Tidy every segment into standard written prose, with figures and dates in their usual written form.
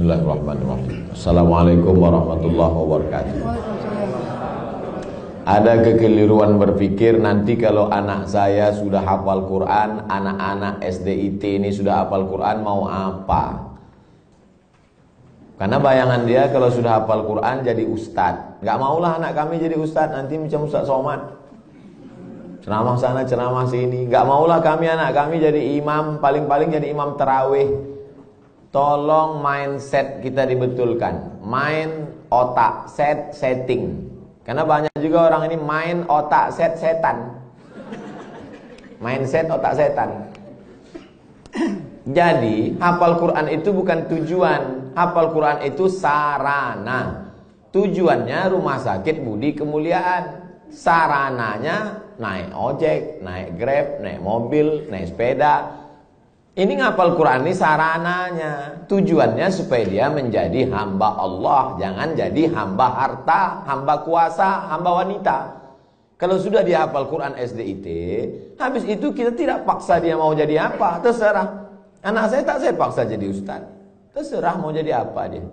Bismillahirrahmanirrahim. Assalamualaikum warahmatullahi wabarakatuh. Ada kekeliruan berpikir nanti kalau anak saya sudah hafal Quran, anak-anak SDIT ini sudah hafal Quran mau apa? Karena bayangan dia kalau sudah hafal Quran jadi ustadz. Gak maulah anak kami jadi ustadz, nanti macam Ustadz Somad. Ceramah sana, ceramah sini. Gak maulah kami anak kami jadi imam, paling-paling jadi imam tarawih. Tolong mindset kita dibetulkan. Mind, otak, setting. Karena banyak juga orang ini main otak, setan. Mindset, otak, setan. Jadi, hafal Quran itu bukan tujuan. Hafal Quran itu sarana. Tujuannya rumah sakit budi kemuliaan. Sarananya naik ojek, naik grab, naik mobil, naik sepeda. Ini ngapal Quran ini sarananya. Tujuannya supaya dia menjadi hamba Allah. Jangan jadi hamba harta, hamba kuasa, hamba wanita. Kalau sudah dia hafal Quran SDIT, habis itu kita tidak paksa dia mau jadi apa. Terserah. Anak saya tak saya paksa jadi ustaz. Terserah mau jadi apa dia.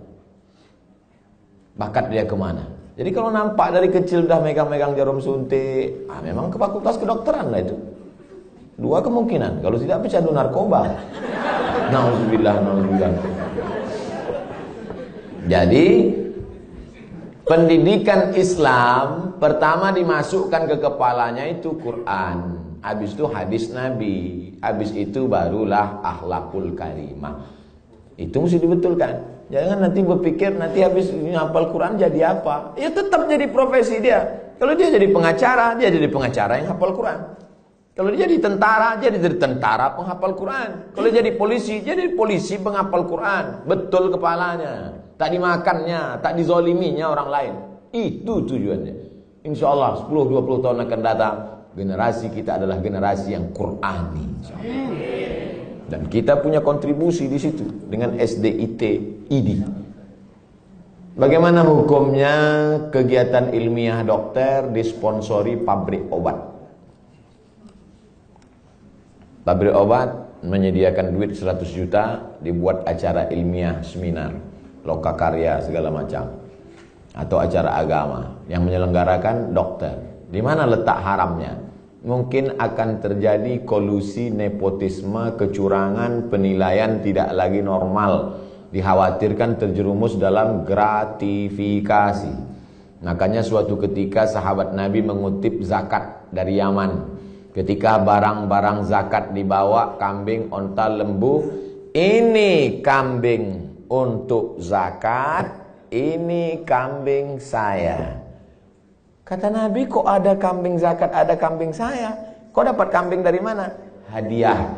Bakat dia kemana. Jadi kalau nampak dari kecil udah megang-megang jarum suntik, memang ke fakultas kedokteran lah itu. Dua kemungkinan, kalau tidak pecandu narkoba. Nauzubillah, nauzubillah. Jadi pendidikan Islam pertama dimasukkan ke kepalanya itu Quran, habis itu hadis Nabi, habis itu barulah akhlakul karimah. Itu mesti dibetulkan. Jangan nanti berpikir nanti habis hafal Quran jadi apa? Ya tetap jadi profesi dia. Kalau dia jadi pengacara, dia jadi pengacara yang hafal Quran. Kalau dia jadi tentara, jadi tentara penghafal Quran. Kalau jadi polisi penghafal Quran. Betul kepalanya. Tak dimakannya, tak dizoliminya orang lain. Itu tujuannya. Insya Allah 10-20 tahun akan datang, generasi kita adalah generasi yang Qurani. Dan kita punya kontribusi di situ dengan SDIT ID. Bagaimana hukumnya kegiatan ilmiah dokter disponsori pabrik obat? Pabrik obat menyediakan duit 100 juta, dibuat acara ilmiah, seminar, lokakarya segala macam, atau acara agama yang menyelenggarakan dokter. Di mana letak haramnya? Mungkin akan terjadi kolusi, nepotisme, kecurangan, penilaian tidak lagi normal. Dikhawatirkan terjerumus dalam gratifikasi. Makanya suatu ketika sahabat Nabi mengutip zakat dari Yaman. Ketika barang-barang zakat dibawa, kambing, onta, lembu, ini kambing untuk zakat, ini kambing saya. Kata Nabi, kok ada kambing zakat, ada kambing saya? Kok dapat kambing dari mana? Hadiah.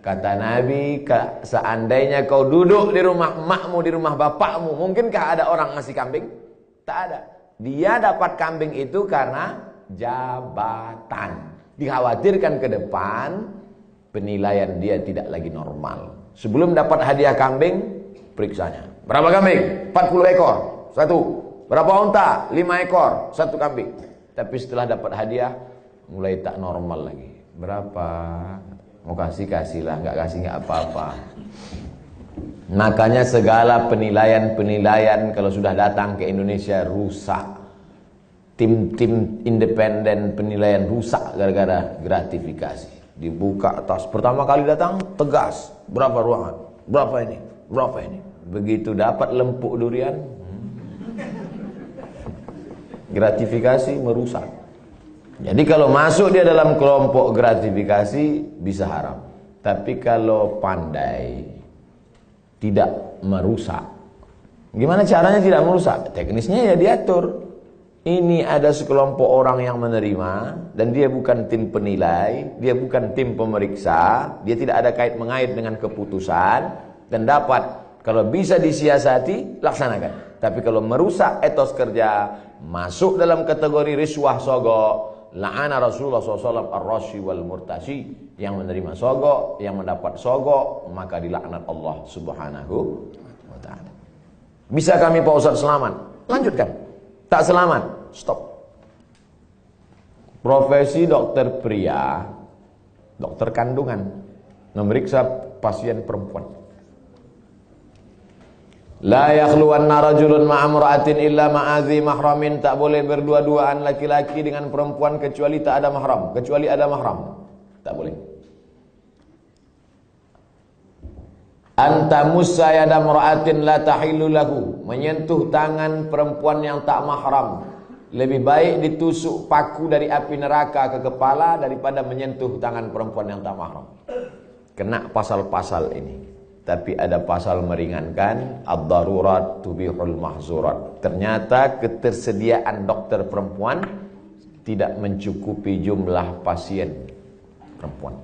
Kata Nabi, seandainya kau duduk di rumah emakmu, di rumah bapakmu, mungkinkah ada orang ngasih kambing? Tak ada. Dia dapat kambing itu karena jabatan. Dikhawatirkan ke depan penilaian dia tidak lagi normal. Sebelum dapat hadiah kambing, periksanya. Berapa kambing? 40 ekor, satu. Berapa unta? 5 ekor, satu kambing. Tapi setelah dapat hadiah, mulai tak normal lagi. Berapa? Mau kasih-kasihlah, nggak kasih nggak apa-apa. Makanya segala penilaian kalau sudah datang ke Indonesia rusak. Tim-tim independen penilaian rusak gara-gara gratifikasi. Dibuka atas, pertama kali datang tegas, berapa ruangan, berapa ini, berapa ini. Begitu dapat lempuk durian, gratifikasi merusak. Jadi kalau masuk dia dalam kelompok gratifikasi bisa haram. Tapi kalau pandai tidak merusak, gimana caranya tidak merusak? Teknisnya ya diatur. Ini ada sekelompok orang yang menerima, dan dia bukan tim penilai, dia bukan tim pemeriksa, dia tidak ada kait-mengait dengan keputusan, dan dapat, kalau bisa disiasati, laksanakan. Tapi kalau merusak etos kerja, masuk dalam kategori riswah sogok, la'ana Rasulullah SAW ar-rashi wal murtashi, yang menerima sogok, yang mendapat sogok, maka dilaknat Allah Subhanahu wa ta'ala. Bisa kami Pak Ustaz selamat? Lanjutkan. Tak selamat, stop. Profesi dokter pria, dokter kandungan, memeriksa pasien perempuan. La yakhluwanna rajulun ma'amra'atin illa ma'adhi mahramin. Tak boleh berdua-duaan laki-laki dengan perempuan kecuali tak ada mahram, kecuali ada mahram. Tak boleh. Anta musa yada mar'atin la tahillu lahu. Menyentuh tangan perempuan yang tak mahram lebih baik ditusuk paku dari api neraka ke kepala daripada menyentuh tangan perempuan yang tak mahram. Kena pasal-pasal ini. Tapi ada pasal meringankan, ad-darurat tubihul mahzurat. Ternyata ketersediaan dokter perempuan tidak mencukupi jumlah pasien perempuan.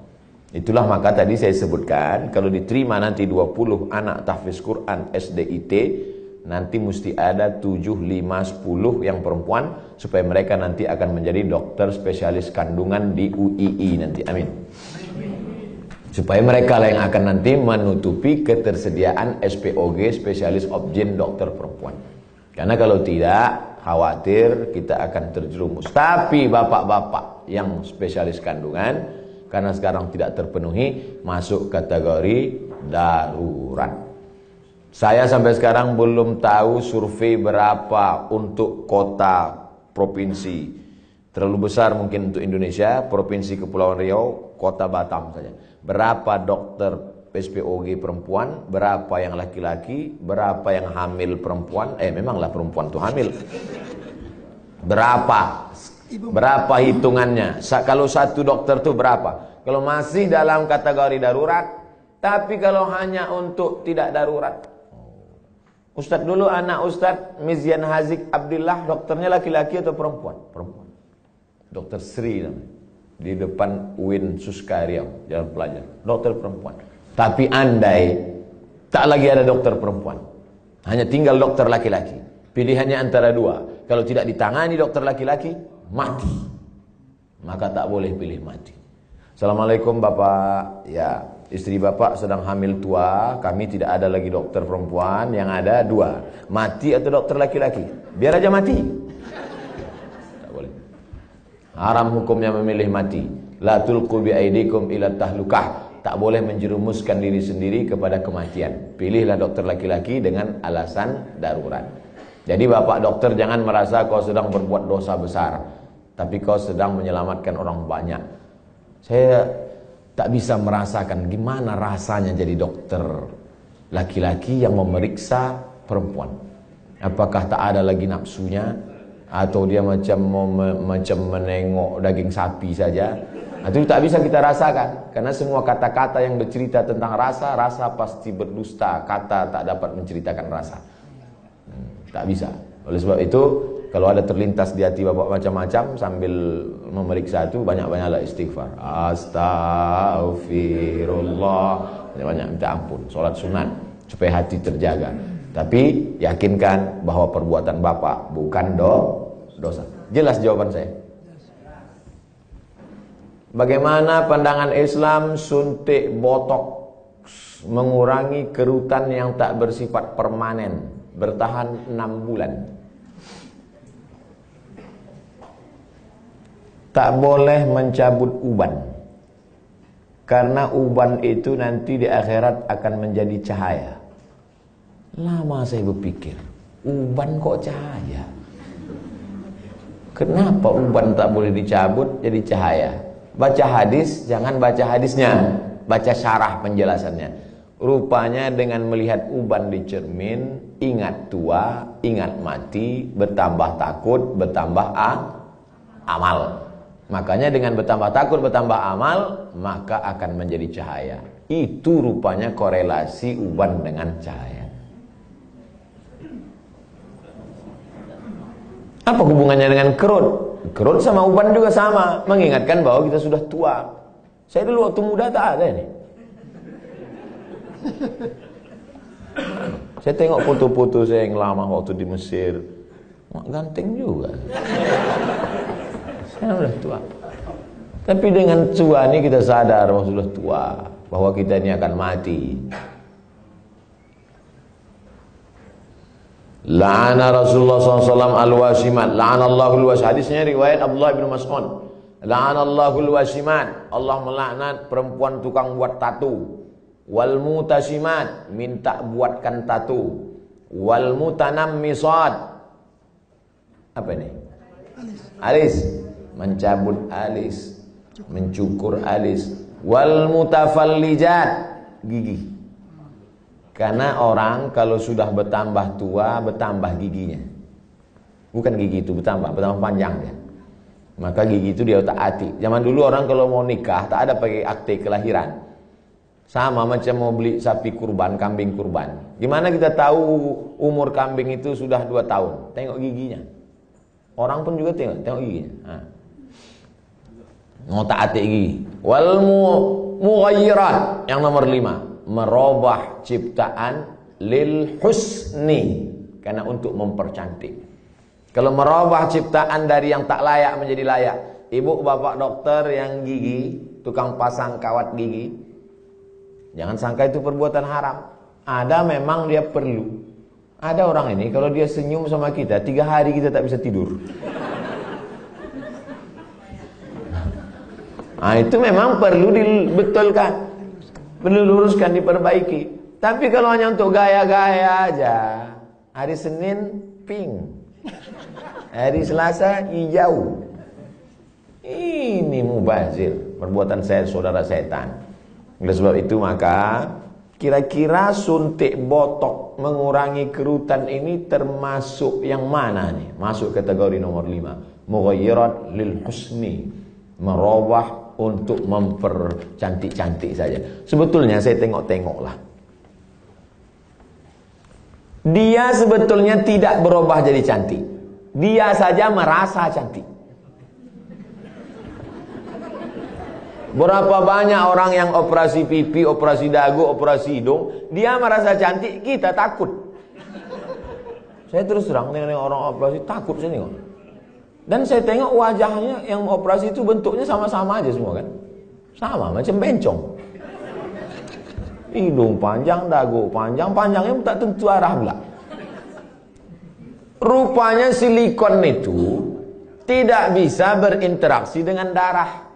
Itulah maka tadi saya sebutkan, kalau diterima nanti 20 anak tahfiz Quran SDIT, nanti mesti ada 7, 5, 10 yang perempuan, supaya mereka nanti akan menjadi dokter spesialis kandungan di UII nanti. Amin. Supaya mereka lah yang akan nanti menutupi ketersediaan SPOG, spesialis obgyn dokter perempuan. Karena kalau tidak, khawatir kita akan terjerumus. Tapi bapak-bapak yang spesialis kandungan, karena sekarang tidak terpenuhi, masuk kategori darurat. Saya sampai sekarang belum tahu survei berapa untuk kota provinsi. Terlalu besar mungkin untuk Indonesia, Provinsi Kepulauan Riau, Kota Batam saja. Berapa dokter SPOG perempuan, berapa yang laki-laki, berapa yang hamil perempuan, memanglah perempuan itu hamil. Berapa hitungannya? Kalau satu dokter itu berapa? Kalau masih dalam kategori darurat, tapi kalau hanya untuk tidak darurat. Ustadz dulu anak Ustadz Mizyan Hazik Abdillah, dokternya laki-laki atau perempuan? Perempuan. Dokter Sri namanya. Di depan UIN Suskairiau, Jalan Pelajar, dokter perempuan. Tapi andai tak lagi ada dokter perempuan, hanya tinggal dokter laki-laki, pilihannya antara dua. Kalau tidak ditangani dokter laki-laki, mati. Maka tak boleh pilih mati. Assalamualaikum Bapak. Ya, istri Bapak sedang hamil tua. Kami tidak ada lagi dokter perempuan, yang ada dua, mati atau dokter laki-laki. Biar aja mati. Tak boleh. Haram hukumnya memilih mati. La tulqu bi aidikum ila tahlukah. Tak boleh menjerumuskan diri sendiri kepada kematian. Pilihlah dokter laki-laki dengan alasan darurat. Jadi bapak dokter jangan merasa kau sedang berbuat dosa besar, tapi kau sedang menyelamatkan orang banyak. Saya tak bisa merasakan gimana rasanya jadi dokter laki-laki yang memeriksa perempuan. Apakah tak ada lagi nafsunya, atau dia macam menengok daging sapi saja? Itu tak bisa kita rasakan, karena semua kata-kata yang bercerita tentang rasa, rasa pasti berdusta. Kata tak dapat menceritakan rasa. Tak bisa. Oleh sebab itu, kalau ada terlintas di hati bapak macam-macam sambil memeriksa itu, banyak-banyaklah istighfar. Astaghfirullah. Banyak-banyak minta ampun. Solat sunat supaya hati terjaga. Tapi yakinkan bahwa perbuatan bapak bukan dosa. Jelas jawaban saya. Bagaimana pandangan Islam suntik botok mengurangi kerutan yang tak bersifat permanen, bertahan 6 bulan? Tak boleh mencabut uban, karena uban itu nanti di akhirat akan menjadi cahaya. Lama saya berpikir, uban kok cahaya? Kenapa uban tak boleh dicabut jadi cahaya? Baca hadis, jangan baca hadisnya, baca syarah penjelasannya. Rupanya dengan melihat uban di cermin, ingat tua, ingat mati, bertambah takut, bertambah amal. Makanya dengan bertambah takut, bertambah amal, maka akan menjadi cahaya. Itu rupanya korelasi uban dengan cahaya. Apa hubungannya dengan kerut? Kerut sama uban juga sama, mengingatkan bahwa kita sudah tua. Saya dulu waktu muda tak ada ini. Saya tengok foto-foto saya yang lama waktu di Mesir, ganteng juga. Saya sudah tua. Tapi dengan tua ini kita sadar bahwa sudah tua, bahwa kita ini akan mati. La'ana Rasulullah SAW al-wasimat. La'anallahu al-wasimat. Hadisnya riwayat Abdullah bin Mas'ud. La'anallahu al-wasimat. Allah melaknat perempuan tukang buat tatu. Wal mutasimat, minta buatkan tatu. Wal mutanammisat. Apa ini? Alis. Mencabut alis, mencukur alis. Wal mutafallijat, gigi. Karena orang kalau sudah bertambah tua, bertambah giginya. Bukan gigi itu bertambah panjang dia. Maka gigi itu dia otak-atik. Zaman dulu orang kalau mau nikah tak ada pakai akte kelahiran. Sama macam mau beli sapi kurban, kambing kurban. Gimana kita tahu umur kambing itu sudah 2 tahun? Tengok giginya. Orang pun juga tengok giginya. Otak-atik gigi. Wal mughayyirat, yang nomor 5, merubah ciptaan lil husni, karena untuk mempercantik. Kalau merubah ciptaan dari yang tak layak menjadi layak. Ibu bapak dokter yang gigi, tukang pasang kawat gigi, jangan sangka itu perbuatan haram. Ada memang dia perlu. Ada orang ini kalau dia senyum sama kita 3 hari kita tak bisa tidur. Nah, itu memang perlu dibetulkan, perlu luruskan, diperbaiki. Tapi kalau hanya untuk gaya-gaya aja, hari Senin pink, hari Selasa hijau, ini mubazir, perbuatan saudara setan. Oleh sebab itu maka kira-kira suntik botok mengurangi kerutan ini termasuk yang mana nih? Masuk kategori nomor 5, mughayyirat lil husni, merubah untuk mempercantik-cantik saja. Sebetulnya saya tengok-tengoklah, dia sebetulnya tidak berubah jadi cantik. Dia saja merasa cantik. Berapa banyak orang yang operasi pipi, operasi dagu, operasi hidung, dia merasa cantik, kita takut. Saya terus terang dengan orang operasi takut saya tengok. Dan saya tengok wajahnya yang operasi itu bentuknya sama-sama aja semua kan. Sama macam bencong. Hidung panjang, dagu panjang, panjangnya tak tentu arah pula. Rupanya silikon itu tidak bisa berinteraksi dengan darah.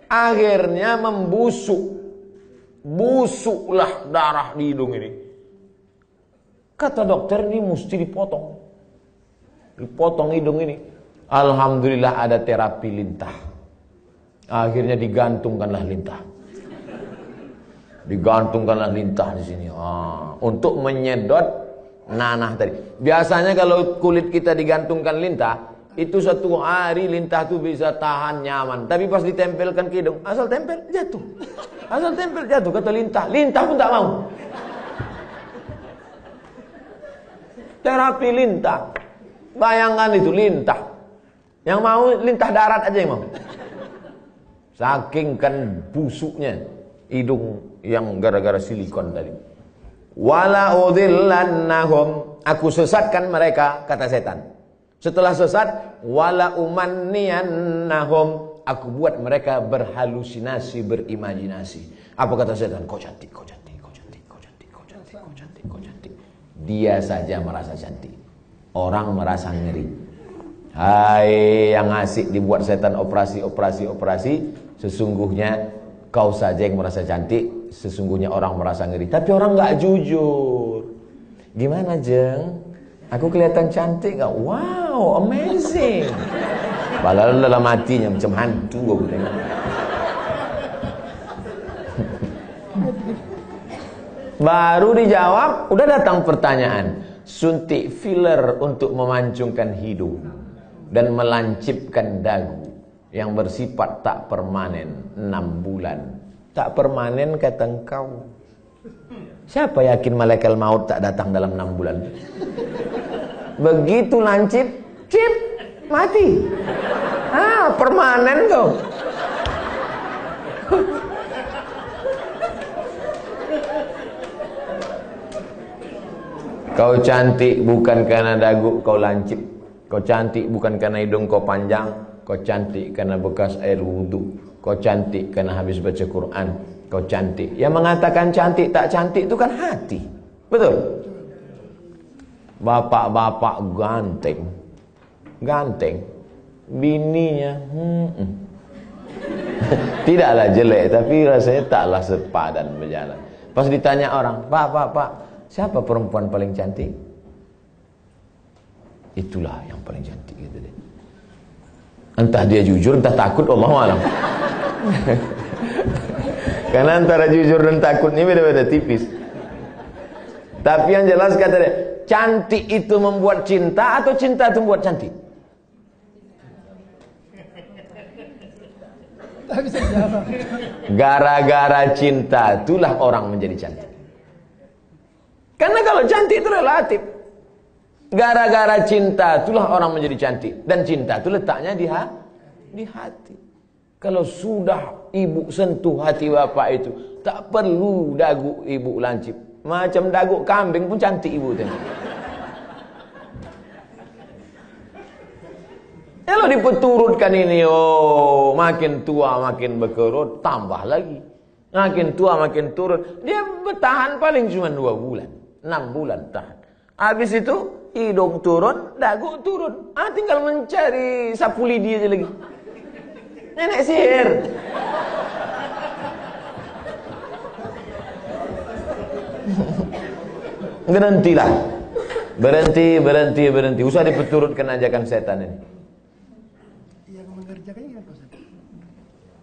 Akhirnya membusuk. Busuklah darah di hidung ini. Kata dokter, ini mesti dipotong. Dipotong hidung ini. Alhamdulillah ada terapi lintah. Akhirnya digantungkanlah lintah. Digantungkanlah lintah di sini. Untuk menyedot nanah tadi. Biasanya kalau kulit kita digantungkan lintah, itu 1 hari lintah itu bisa tahan nyaman. Tapi pas ditempelkan ke hidung, asal tempel jatuh. Asal tempel jatuh, kata lintah. Lintah pun tak mau. Terapi lintah. Bayangkan itu lintah. Yang mau lintah darat aja yang mau. Saking kan busuknya hidung yang gara-gara silikon tadi. Wala udhillannahum, aku sesatkan mereka, kata setan. Setelah sesat, wala umanniyannahum, aku buat mereka berhalusinasi, berimajinasi. Apa kata setan? Kau cantik, kau cantik, kau cantik, kau cantik, kau cantik, kau cantik, kau cantik. Dia saja merasa cantik. Orang merasa ngeri. Hai yang asik dibuat setan operasi, sesungguhnya kau saja yang merasa cantik, sesungguhnya orang merasa ngeri. Tapi orang nggak jujur. Gimana Jeng? Aku kelihatan cantik nggak? Wow, amazing. Padahal dalam hatinya macam hantu aku tengok. Baru dijawab, udah datang pertanyaan. Suntik filler untuk memancungkan hidung dan melancipkan dagu yang bersifat tak permanen 6 bulan. Tak permanen kata engkau. Siapa yakin malaikat maut tak datang dalam 6 bulan? Begitu lancip, cip, mati. Permanen kau. Kau cantik bukan karena dagu kau lancip. Kau cantik bukan karena hidung kau panjang. Kau cantik karena bekas air wudhu. Kau cantik karena habis baca Quran. Kau cantik. Yang mengatakan cantik tak cantik itu kan hati. Betul? Bapak-bapak ganteng. Ganteng. Bininya tidaklah jelek, tapi rasanya taklah sepadan berjalan. Pas ditanya orang, Pak, siapa perempuan paling cantik? Itulah yang paling cantik gitu deh. Entah dia jujur, entah takut, Allahu a'lam. Karena antara jujur dan takut ini beda-beda tipis. Tapi yang jelas kata dia, cantik itu membuat cinta atau cinta itu membuat cantik? Gara-gara cinta itulah orang menjadi cantik. Karena kalau cantik itu relatif. Gara-gara cinta itulah orang menjadi cantik. Dan cinta itu letaknya di hati. Kalau sudah ibu sentuh hati bapak itu, tak perlu dagu ibu lancip. Macam dagu kambing pun cantik ibu tengok. Kalau dipeturutkan ini, oh makin tua makin berkerut, tambah lagi. Makin tua makin turun. Dia bertahan paling cuma 2 bulan, 6 bulan tahan. Habis itu hidung turun, dagu turun. Tinggal mencari sapu lidi aja lagi. Nenek sihir. Berhentilah. Berhenti. Usah dipeturutkan ajakan setan ini.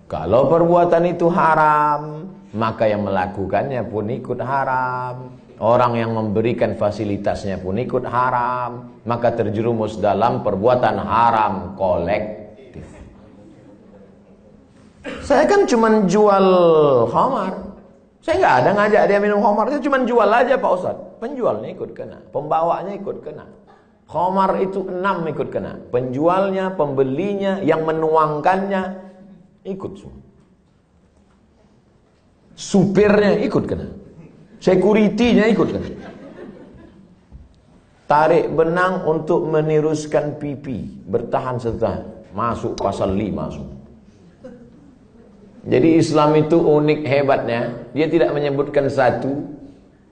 Kalau perbuatan itu haram, maka yang melakukannya pun ikut haram. Orang yang memberikan fasilitasnya pun ikut haram. Maka terjerumus dalam perbuatan haram kolektif. Saya kan cuma jual khamar. Saya nggak ada ngajak dia minum khamar. Saya cuma jual aja Pak Ustadz. Penjualnya ikut kena, pembawanya ikut kena. Khamar itu 6 ikut kena. Penjualnya, pembelinya, yang menuangkannya ikut semua. Supirnya ikut kena. Security-nya ikut kena. Tarik benang untuk meniruskan pipi, bertahan setahun, masuk pasal 5 semua. Jadi Islam itu unik hebatnya, dia tidak menyebutkan 1,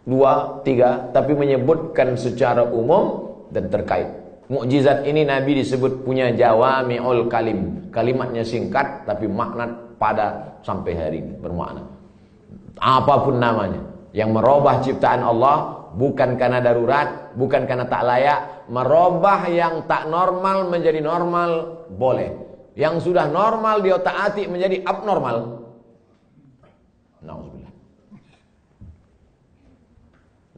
2, 3, tapi menyebutkan secara umum dan terkait. Mukjizat ini Nabi disebut punya jawami'ul kalim. Kalimatnya singkat tapi makna padat sampai hari ini bermakna. Apapun namanya, yang merubah ciptaan Allah bukan karena darurat, bukan karena tak layak. Merubah yang tak normal menjadi normal boleh. Yang sudah normal dia taati menjadi abnormal. Nauzubillah.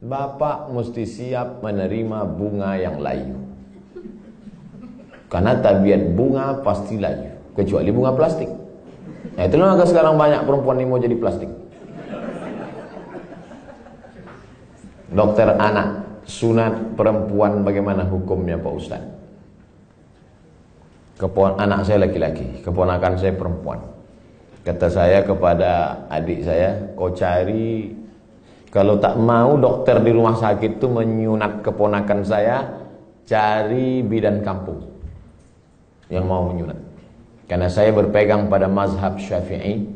Bapak mesti siap menerima bunga yang layu. Karena tabiat bunga pasti layu, kecuali bunga plastik. Nah, itulah maka sekarang banyak perempuan yang mau jadi plastik. Dokter anak, sunat perempuan bagaimana hukumnya Pak Ustaz? Anak saya laki-laki, keponakan saya perempuan. Kata saya kepada adik saya, kau cari, kalau tak mau dokter di rumah sakit itu menyunat keponakan saya, cari bidan kampung yang mau menyunat. Karena saya berpegang pada mazhab Syafi'i.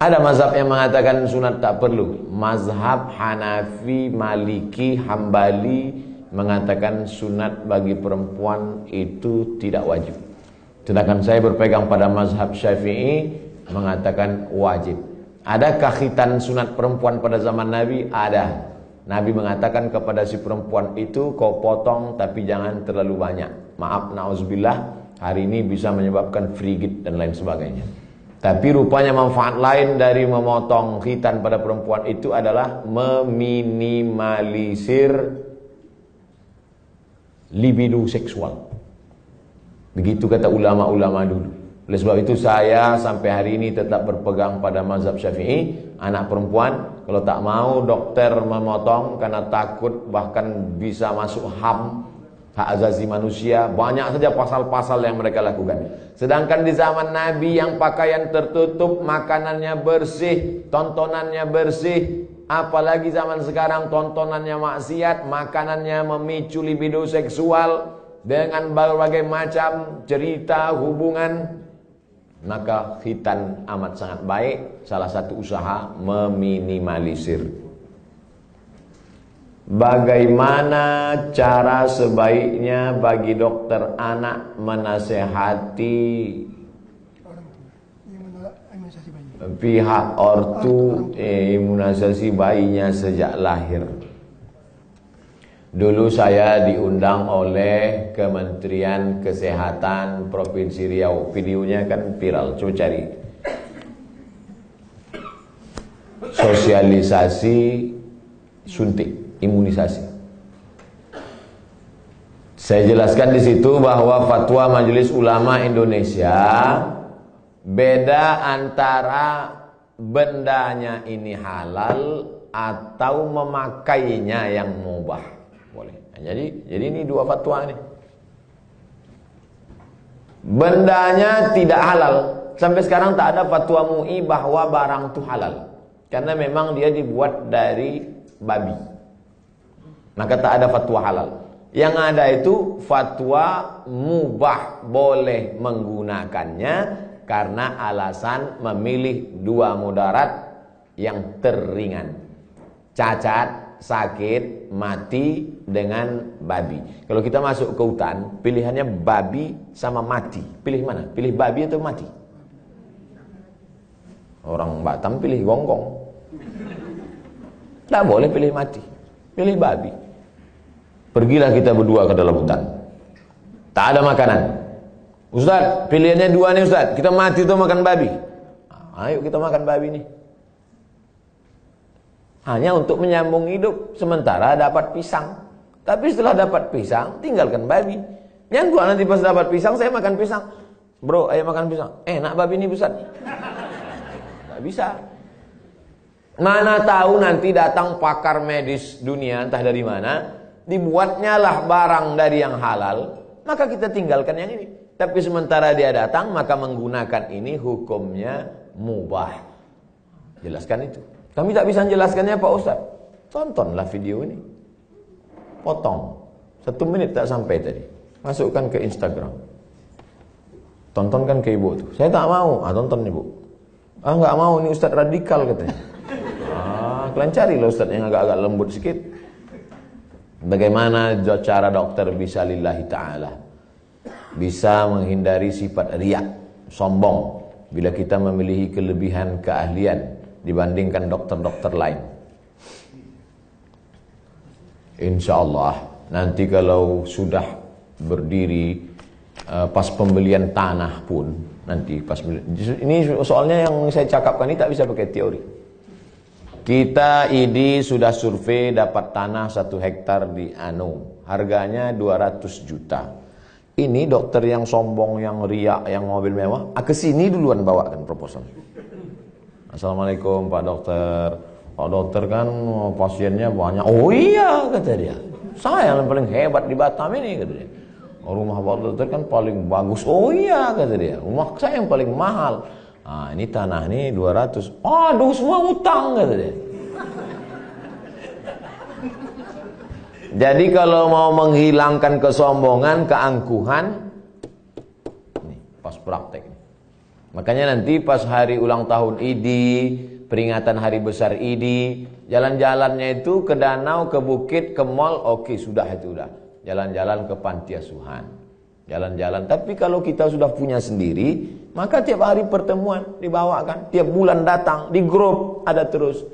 Ada mazhab yang mengatakan sunat tak perlu. Mazhab Hanafi, Maliki, Hambali mengatakan sunat bagi perempuan itu tidak wajib. Sedangkan saya berpegang pada mazhab Syafi'i mengatakan wajib. Adakah khitan sunat perempuan pada zaman Nabi? Ada. Nabi mengatakan kepada si perempuan itu, kau potong tapi jangan terlalu banyak. Maaf, na'udzubillah, hari ini bisa menyebabkan frigid dan lain sebagainya. Tapi rupanya manfaat lain dari memotong khitan pada perempuan itu adalah meminimalisir libido seksual. Begitu kata ulama-ulama dulu. Oleh sebab itu saya sampai hari ini tetap berpegang pada mazhab Syafi'i. Anak perempuan kalau tak mau dokter memotong karena takut bahkan bisa masuk HAM, hak asasi manusia, banyak saja pasal-pasal yang mereka lakukan. Sedangkan di zaman Nabi yang pakaian tertutup, makanannya bersih, tontonannya bersih. Apalagi zaman sekarang tontonannya maksiat, makanannya memicu libido seksual dengan berbagai macam cerita hubungan. Maka khitan amat sangat baik. Salah satu usaha meminimalisir. Bagaimana cara sebaiknya bagi dokter anak menasehati pihak ortu imunisasi bayinya sejak lahir? Dulu saya diundang oleh Kementerian Kesehatan Provinsi Riau. Videonya kan viral, coba cari. Sosialisasi suntik, imunisasi. Saya jelaskan di situ bahwa fatwa Majelis Ulama Indonesia beda antara bendanya ini halal atau memakainya yang mubah. Boleh. Nah, jadi ini dua fatwa nih. Bendanya tidak halal. Sampai sekarang tak ada fatwa MUI bahwa barang itu halal. Karena memang dia dibuat dari babi. Maka tak ada fatwa halal. Yang ada itu fatwa mubah, boleh menggunakannya karena alasan memilih dua mudarat yang teringan. Cacat, sakit, mati dengan babi. Kalau kita masuk ke hutan, pilihannya babi sama mati. Pilih mana? Pilih babi atau mati? Orang Batam pilih gonggong. Tak boleh pilih mati, pilih babi. Pergilah kita berdua ke dalam hutan. Tak ada makanan. Ustaz, pilihannya dua nih Ustaz. Kita mati atau makan babi? Ayo kita makan babi nih. Hanya untuk menyambung hidup. Sementara dapat pisang. Tapi setelah dapat pisang, tinggalkan babi. Yang gua nanti pas dapat pisang, saya makan pisang. Bro, ayo makan pisang. Enak babi nih Ustaz. Tak bisa. Mana tahu nanti datang pakar medis dunia entah dari mana, dibuatnya lah barang dari yang halal, maka kita tinggalkan yang ini. Tapi sementara dia datang, maka menggunakan ini hukumnya mubah. Jelaskan itu. Kami tak bisa menjelaskannya Pak Ustaz. Tontonlah video ini. Potong. 1 menit tak sampai tadi. Masukkan ke Instagram. Tontonkan ke ibu tuh. Saya tak mau. Tonton ibu. Enggak mau, ini Ustaz radikal katanya. Kalian carilah Ustaz yang agak-agak lembut sedikit. Bagaimana cara dokter bisa lillahi ta'ala, bisa menghindari sifat riak, sombong, bila kita memiliki kelebihan keahlian dibandingkan dokter-dokter lain. Insya Allah nanti kalau sudah berdiri pas pembelian tanah pun, nanti pas ini soalnya yang saya cakapkan ini tak bisa pakai teori. Kita ID sudah survei dapat tanah 1 hektar di harganya 200 juta. Ini dokter yang sombong, yang riak, yang mobil mewah, kesini duluan bawakan proposal. Assalamualaikum Pak Dokter. Pak Dokter kan pasiennya banyak. Oh iya kata dia. Saya yang paling hebat di Batam ini kata dia. Rumah Pak Dokter kan paling bagus. Oh iya kata dia. Rumah saya yang paling mahal. Ini tanah nih 200. Aduh semua utang kata dia. Jadi kalau mau menghilangkan kesombongan, keangkuhan, nih pas praktek. Makanya nanti pas hari ulang tahun ID, peringatan hari besar ID, jalan-jalannya itu ke danau, ke bukit, ke mall, oke sudah itu udah. Jalan-jalan ke panti asuhan. Jalan-jalan. Tapi kalau kita sudah punya sendiri, maka tiap hari pertemuan dibawakan, tiap bulan datang, di grup ada terus.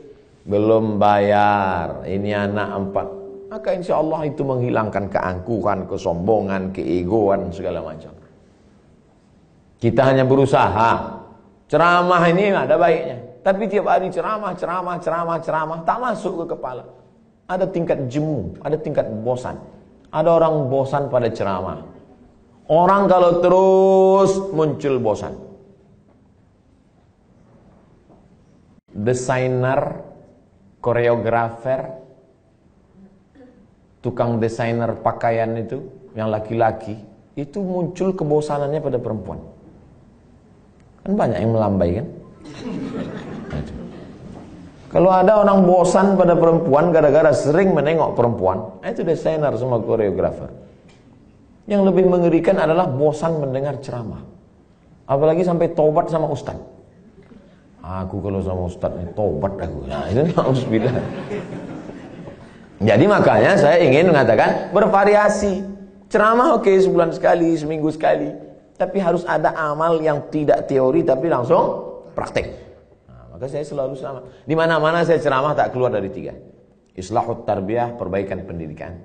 Belum bayar, ini anak 4. Maka insya Allah itu menghilangkan keangkuhan, kesombongan, keegoan, segala macam. Kita hanya berusaha. Ceramah ini ada baiknya. Tapi tiap hari ceramah, tak masuk ke kepala. Ada tingkat jemu, ada tingkat bosan. Ada orang bosan pada ceramah. Orang kalau terus muncul bosan. Desainer, koreografer, tukang desainer pakaian itu, yang laki-laki, itu muncul kebosanannya pada perempuan. Kan banyak yang melambai kan? Kalau ada orang bosan pada perempuan gara-gara sering menengok perempuan, itu desainer sama koreografer. Yang lebih mengerikan adalah bosan mendengar ceramah. Apalagi sampai tobat sama ustaz. Aku kalau sama ustaz ini tobat aku. Nah, itu alhamdulillah. Jadi makanya saya ingin mengatakan bervariasi. Ceramah oke, sebulan sekali, seminggu sekali. Tapi harus ada amal yang tidak teori tapi langsung praktek. Nah, maka saya selalu sama. Di mana-mana saya ceramah tak keluar dari 3. Islahut tarbiyah, perbaikan pendidikan.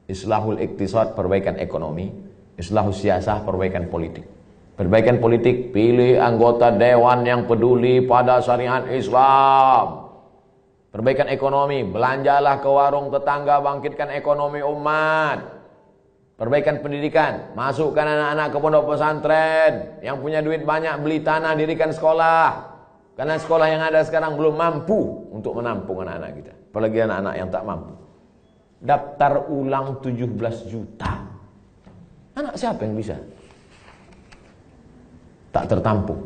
Islahul iktisad, perbaikan ekonomi. Islahul siyasah, perbaikan politik. Perbaikan politik, pilih anggota dewan yang peduli pada syariat Islam. Perbaikan ekonomi, belanjalah ke warung tetangga, bangkitkan ekonomi umat. Perbaikan pendidikan, masukkan anak-anak ke pondok pesantren. Yang punya duit banyak, beli tanah, dirikan sekolah. Karena sekolah yang ada sekarang belum mampu untuk menampung anak-anak kita. Apalagi anak-anak yang tak mampu. Daftar ulang 17 juta. Anak siapa yang bisa? Tak tertampung.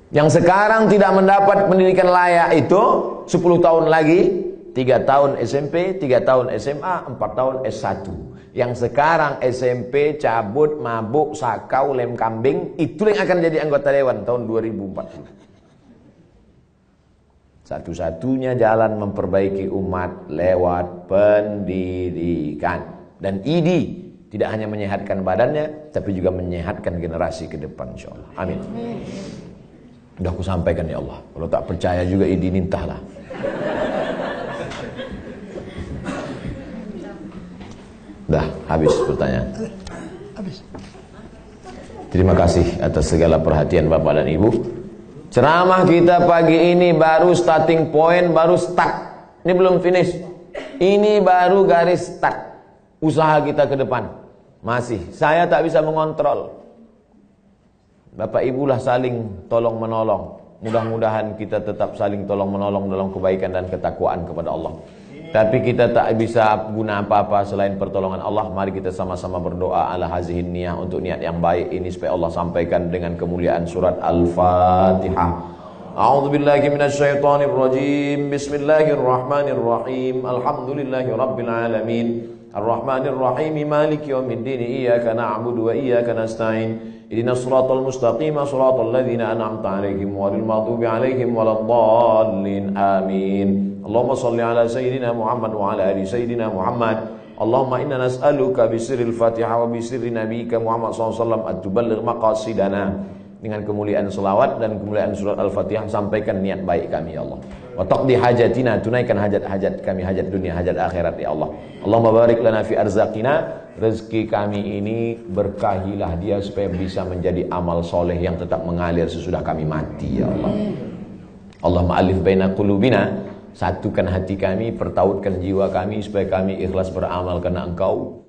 Yang sekarang tidak mendapat pendidikan layak itu 10 tahun lagi, 3 tahun SMP, 3 tahun SMA, 4 tahun S1. Yang sekarang SMP cabut, mabuk, sakau, lem kambing, itu yang akan jadi anggota dewan tahun 2040. Satu-satunya jalan memperbaiki umat lewat pendidikan. Dan ID tidak hanya menyehatkan badannya, tapi juga menyehatkan generasi ke depan, insyaallah. Amin. Sudah aku sampaikan ya Allah. Kalau tak percaya juga ID nintahlah. Dah habis pertanyaan. Habis. Terima kasih atas segala perhatian Bapak dan Ibu. Ceramah kita pagi ini baru starting point, baru start. Ini belum finish. Ini baru garis start. Usaha kita ke depan. Masih. Saya tak bisa mengontrol. Bapak Ibu lah saling tolong menolong. Mudah-mudahan kita tetap saling tolong menolong dalam kebaikan dan ketakwaan kepada Allah. Tapi kita tak bisa guna apa-apa selain pertolongan Allah. Mari kita sama-sama berdoa ala hazihin niyah, untuk niat yang baik ini supaya Allah sampaikan dengan kemuliaan surat Al-Fatihah. A'udzubillahi minasyaitonir rajim. Bismillahirrahmanirrahim. Alhamdulillahirabbil alamin. Arrahmanir rahim. Maliki yaumiddin. Iyyaka na'budu wa iyyaka nasta'in. Ihdinas siratal mustaqim, siratal ladzina an'amta 'alaihim ghairil maghdubi 'alaihim waladdallin. Amin. Allahumma shalli ala sayyidina Muhammad wa ala ali sayyidina Muhammad. Allahumma inna nas'aluka bisirril Fatihah wa bisirri nabiyyika Muhammad sallallahu alaihi wasallam at-tuballigh maqasidana. Dengan kemuliaan selawat dan kemuliaan surat Al-Fatihah, sampaikan niat baik kami ya Allah. Wa taqdi hajatina, tunaikan hajat-hajat kami, hajat dunia, hajat akhirat ya Allah. Allahumma barik lana fi arzaqina, rezeki kami ini berkahilah dia supaya bisa menjadi amal soleh yang tetap mengalir sesudah kami mati ya Allah. Allahumma alif baina qulubina, satukan hati kami, pertautkan jiwa kami supaya kami ikhlas beramal karena Engkau.